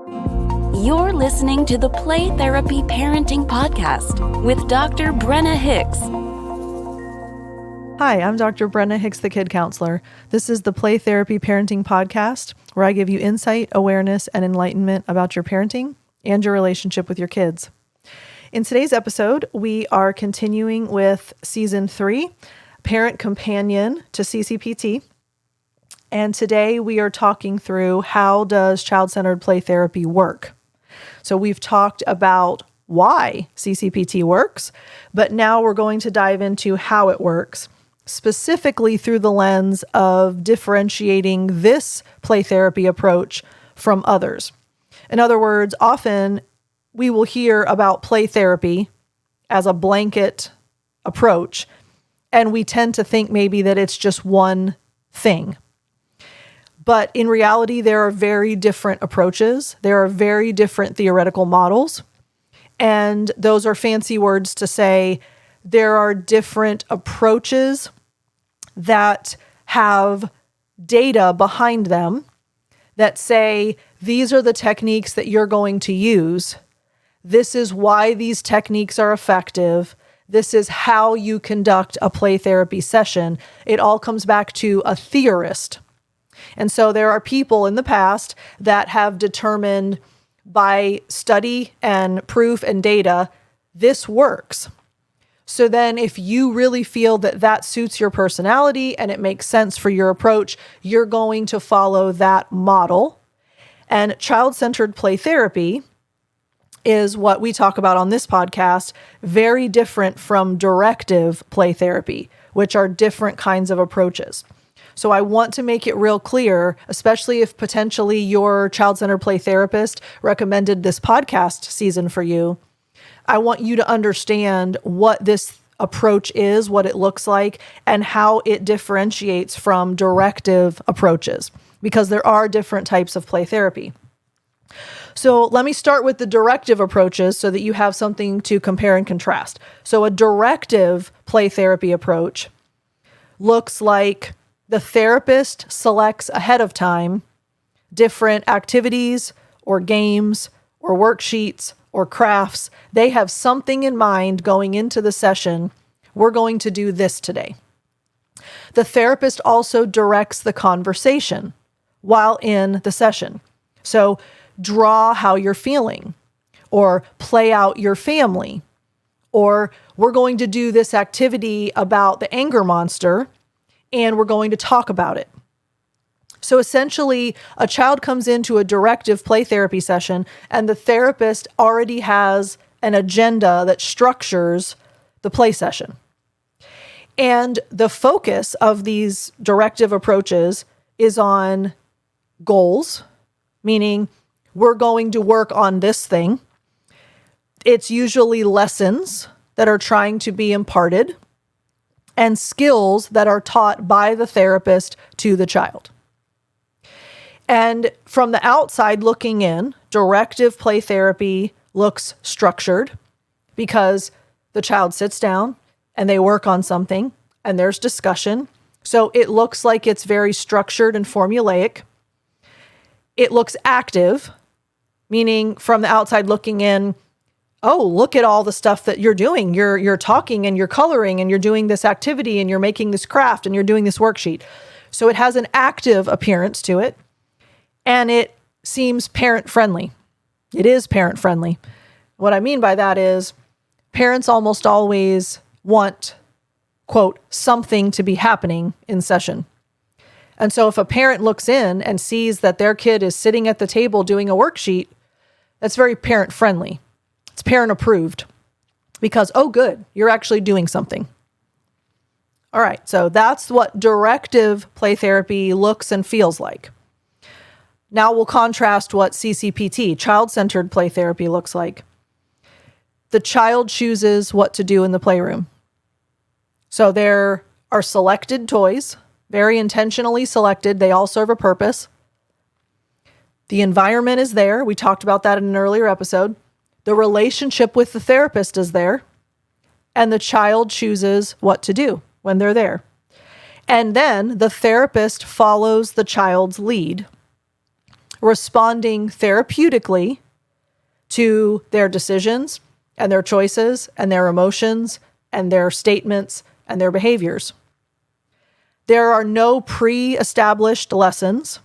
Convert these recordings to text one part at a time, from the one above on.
You're listening to the Play Therapy Parenting Podcast with Dr. Brenna Hicks. Hi, I'm Dr. Brenna Hicks, the Kid Counselor. This is the Play Therapy Parenting Podcast, where I give you insight, awareness, and enlightenment about your parenting and your relationship with your kids. In today's episode, we are continuing with Season 3, Parent Companion to CCPT. And today we are talking through how does child-centered play therapy work? So we've talked about why CCPT works, but now we're going to dive into how it works, specifically through the lens of differentiating this play therapy approach from others. In other words, often we will hear about play therapy as a blanket approach, and we tend to think maybe that it's just one thing. But in reality, there are very different approaches. There are very different theoretical models. And those are fancy words to say there are different approaches that have data behind them that say, these are the techniques that you're going to use. This is why these techniques are effective. This is how you conduct a play therapy session. It all comes back to a theorist. And so there are people in the past that have determined by study and proof and data, this works. So then if you really feel that that suits your personality and it makes sense for your approach, you're going to follow that model. And child-centered play therapy is what we talk about on this podcast, very different from directive play therapy, which are different kinds of approaches. So I want to make it real clear, especially if potentially your child-centered play therapist recommended this podcast season for you. I want you to understand what this approach is, what it looks like, and how it differentiates from directive approaches, because there are different types of play therapy. So let me start with the directive approaches so that you have something to compare and contrast. So a directive play therapy approach looks like the therapist selects ahead of time different activities or games or worksheets or crafts. They have something in mind going into the session. We're going to do this today. The therapist also directs the conversation while in the session. So draw how you're feeling, or play out your family, or we're going to do this activity about the anger monster, and we're going to talk about it. So essentially, a child comes into a directive play therapy session, and the therapist already has an agenda that structures the play session. And the focus of these directive approaches is on goals, meaning we're going to work on this thing. It's usually lessons that are trying to be imparted and skills that are taught by the therapist to the child. And from the outside looking in, directive play therapy looks structured because the child sits down and they work on something and there's discussion. So it looks like it's very structured and formulaic. It looks active, meaning from the outside looking in, oh, look at all the stuff that you're doing. You're talking and you're coloring and you're doing this activity and you're making this craft and you're doing this worksheet. So it has an active appearance to it, and it seems parent-friendly. It is parent-friendly. What I mean by that is parents almost always want, quote, something to be happening in session. And so if a parent looks in and sees that their kid is sitting at the table doing a worksheet, that's very parent-friendly. It's parent approved because, oh, good, you're actually doing something. All right, so that's what directive play therapy looks and feels like. Now we'll contrast what CCPT, child-centered play therapy, looks like. The child chooses what to do in the playroom. So there are selected toys, very intentionally selected. They all serve a purpose. The environment is there. We talked about that in an earlier episode. The relationship with the therapist is there, and the child chooses what to do when they're there. And then the therapist follows the child's lead. responding therapeutically to their decisions and their choices and their emotions and their statements and their behaviors. There are no pre-established lessons.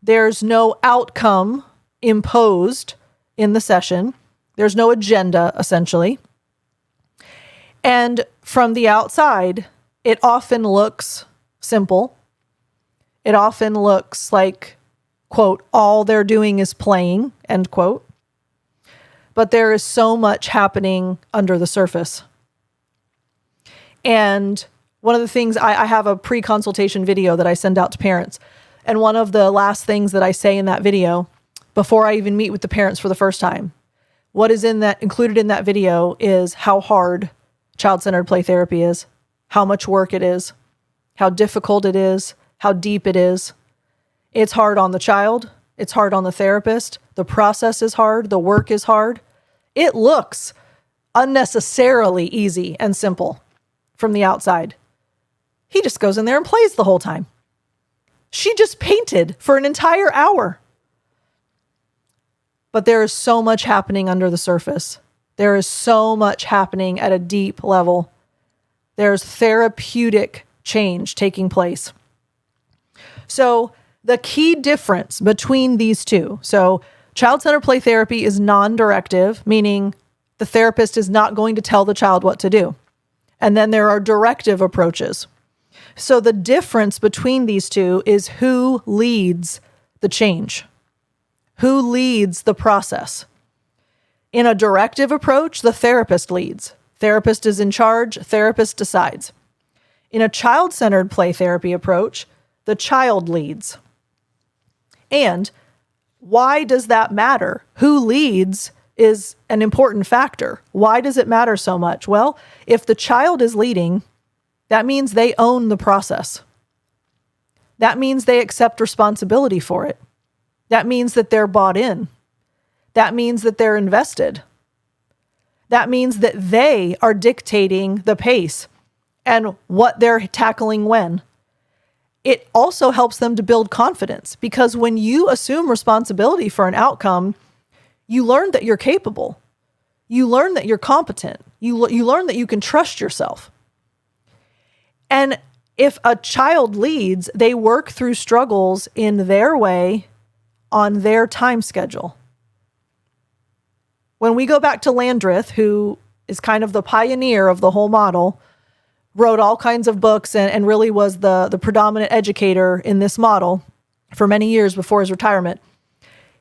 There's no outcome imposed in the session. There's no agenda, essentially. And from the outside, it often looks simple. It often looks like, quote, all they're doing is playing, end quote. But there is so much happening under the surface. And one of the things, I have a pre-consultation video that I send out to parents. And one of the last things that I say in that video, before I even meet with the parents for the first time, what is included in that video is how hard child-centered play therapy is, how much work it is, how difficult it is, how deep it is. It's hard on the child. It's hard on the therapist. The process is hard. The work is hard. It looks unnecessarily easy and simple from the outside. He just goes in there and plays the whole time. She just painted for an entire hour. But there is so much happening under the surface. There is so much happening at a deep level. There's therapeutic change taking place. So the key difference between these two, so child-centered play therapy is non-directive, meaning the therapist is not going to tell the child what to do. And then there are directive approaches. So the difference between these two is who leads the change, who leads the process. In a directive approach, the therapist leads. Therapist is in charge, therapist decides. In a child-centered play therapy approach, the child leads. And why does that matter? Who leads is an important factor. Why does it matter so much? Well, if the child is leading, that means they own the process. That means they accept responsibility for it. That means that they're bought in. That means that they're invested. That means that they are dictating the pace and what they're tackling when. It also helps them to build confidence, because when you assume responsibility for an outcome, you learn that you're capable. You learn that you're competent. You learn that you can trust yourself. And if a child leads, they work through struggles in their way on their time schedule. When we go back to Landreth, who is kind of the pioneer of the whole model, wrote all kinds of books and really was the predominant educator in this model for many years before his retirement.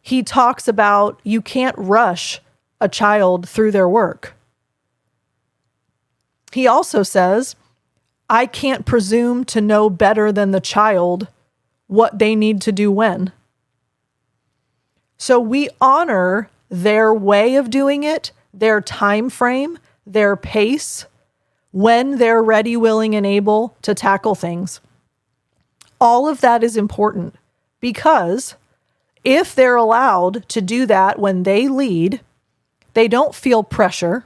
He talks about you can't rush a child through their work. He also says, I can't presume to know better than the child what they need to do when. So we honor their way of doing it, their time frame, their pace, when they're ready, willing, and able to tackle things. All of that is important, because if they're allowed to do that when they lead, they don't feel pressure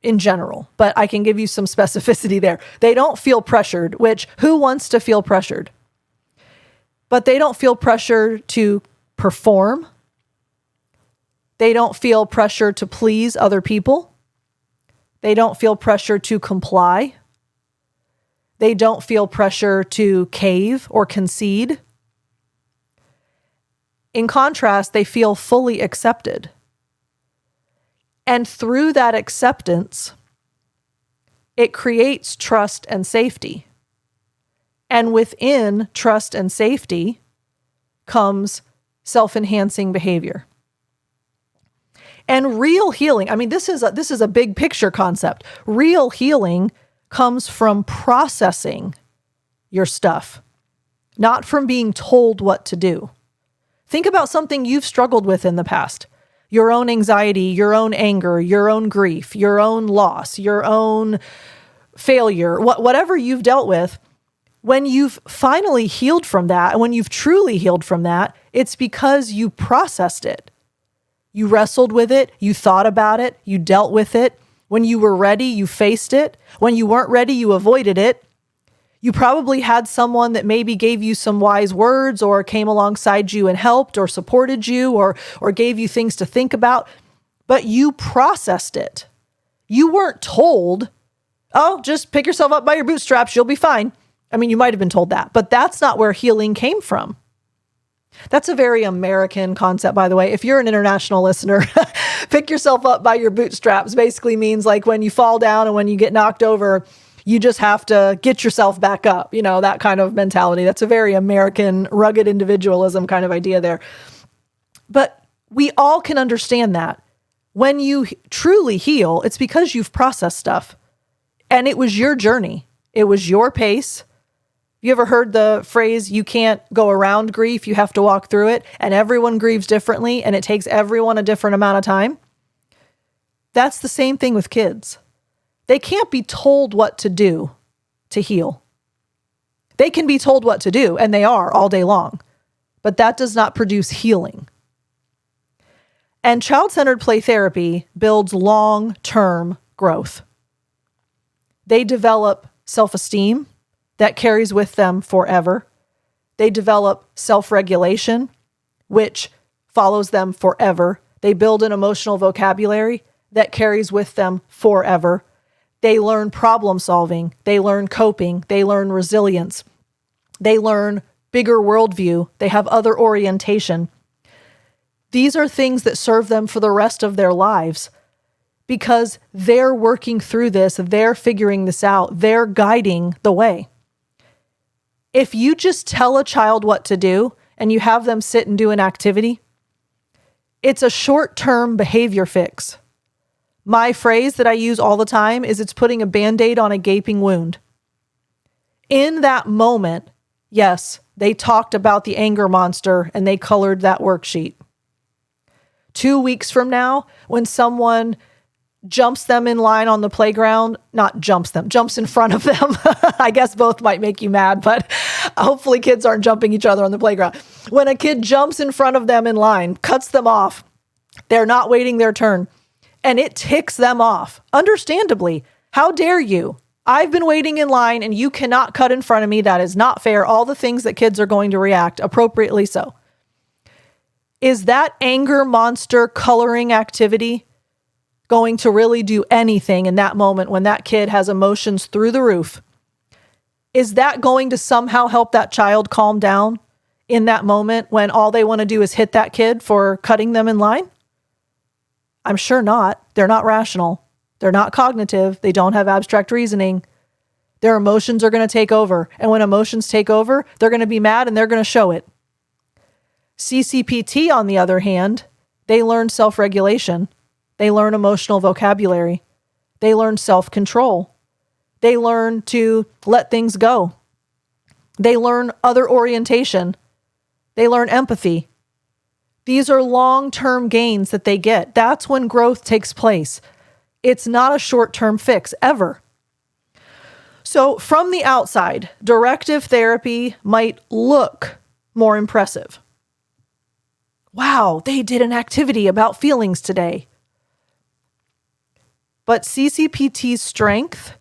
in general, but I can give you some specificity there. They don't feel pressured, which who wants to feel pressured? But they don't feel pressure to perform. They don't feel pressure to please other people. They don't feel pressure to comply. They don't feel pressure to cave or concede. In contrast, they feel fully accepted. And through that acceptance, it creates trust and safety. And within trust and safety comes self-enhancing behavior. And real healing, I mean, this is a big picture concept. Real healing comes from processing your stuff, not from being told what to do. Think about something you've struggled with in the past. Your own anxiety, your own anger, your own grief, your own loss, your own failure, whatever you've dealt with. When you've finally healed from that, and when you've truly healed from that, it's because you processed it. You wrestled with it, you thought about it, you dealt with it. When you were ready, you faced it. When you weren't ready, you avoided it. You probably had someone that maybe gave you some wise words or came alongside you and helped or supported you or gave you things to think about, but you processed it. You weren't told, oh, just pick yourself up by your bootstraps, you'll be fine. I mean, you might have been told that, but that's not where healing came from. That's a very American concept, by the way. If you're an international listener, pick yourself up by your bootstraps basically means like when you fall down and when you get knocked over, you just have to get yourself back up, that kind of mentality. That's a very American rugged individualism kind of idea there. But we all can understand that. When you truly heal, it's because you've processed stuff. And it was your journey. It was your pace. You ever heard the phrase, you can't go around grief, you have to walk through it, and everyone grieves differently, and it takes everyone a different amount of time? That's the same thing with kids. They can't be told what to do to heal. They can be told what to do, and they are all day long, but that does not produce healing. And child-centered play therapy builds long-term growth. They develop self-esteem that carries with them forever. They develop self-regulation, which follows them forever. They build an emotional vocabulary that carries with them forever. They learn problem solving. They learn coping. They learn resilience. They learn bigger worldview. They have other orientation. These are things that serve them for the rest of their lives because they're working through this. They're figuring this out. They're guiding the way. If you just tell a child what to do and you have them sit and do an activity, it's a short-term behavior fix. My phrase that I use all the time is it's putting a Band-Aid on a gaping wound. In that moment, yes, they talked about the anger monster and they colored that worksheet. 2 weeks from now, when someone jumps them in line on the playground, jumps in front of them. I guess both might make you mad, but hopefully kids aren't jumping each other on the playground. When a kid jumps in front of them in line, cuts them off, they're not waiting their turn, and it ticks them off. Understandably, how dare you? I've been waiting in line and you cannot cut in front of me. That is not fair. All the things that kids are going to react, appropriately so. Is that anger monster coloring activity going to really do anything in that moment when that kid has emotions through the roof? Is that going to somehow help that child calm down in that moment when all they want to do is hit that kid for cutting them in line? I'm sure not. They're not rational. They're not cognitive. They don't have abstract reasoning. Their emotions are going to take over. And when emotions take over, they're going to be mad and they're going to show it. CCPT, on the other hand, they learn self-regulation. They learn emotional vocabulary. They learn self-control. They learn to let things go. They learn other orientation. They learn empathy. These are long-term gains that they get. That's when growth takes place. It's not a short-term fix, ever. So from the outside, directive therapy might look more impressive. Wow, they did an activity about feelings today. But CCPT's strength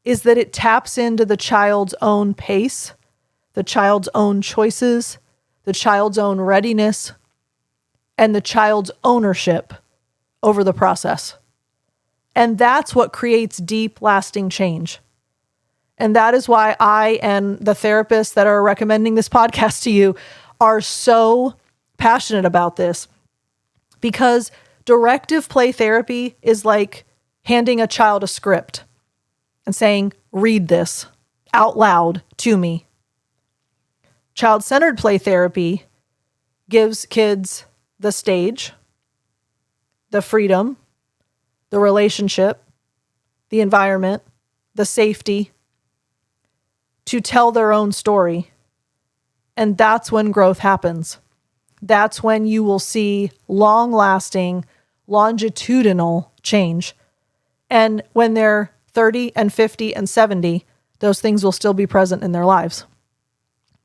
is that it taps into the child's own pace, the child's own choices, the child's own readiness, and the child's ownership over the process. And that's what creates deep, lasting change. And that is why I and the therapists that are recommending this podcast to you are so passionate about this, because directive play therapy is like handing a child a script and saying, read this out loud to me. Child-centered play therapy gives kids the stage, the freedom, the relationship, the environment, the safety to tell their own story. And that's when growth happens. That's when you will see long-lasting, longitudinal change. And when they're 30 and 50 and 70, those things will still be present in their lives.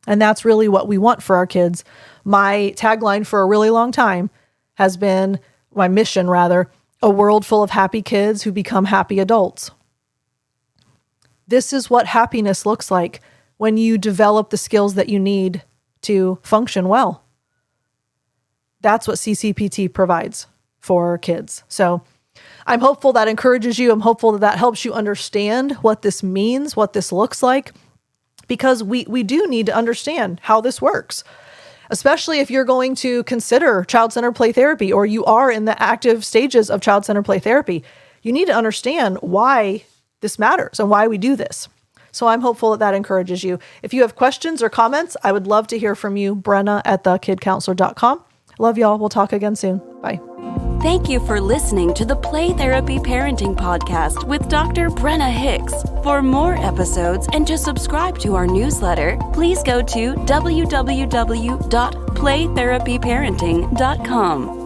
And that's really what we want for our kids. My tagline for a really long time has been, my mission rather, a world full of happy kids who become happy adults. This is what happiness looks like. when you develop the skills that you need to function well. That's what CCPT provides for kids. So I'm hopeful that encourages you. I'm hopeful that that helps you understand what this means, what this looks like, because we do need to understand how this works, especially if you're going to consider child-centered play therapy or you are in the active stages of child-centered play therapy. You need to understand why this matters and why we do this. So I'm hopeful that that encourages you. If you have questions or comments, I would love to hear from you. Brenna@thekidcounselor.com. Love y'all. We'll talk again soon. Bye. Thank you for listening to the Play Therapy Parenting Podcast with Dr. Brenna Hicks. For more episodes and to subscribe to our newsletter, please go to www.playtherapyparenting.com.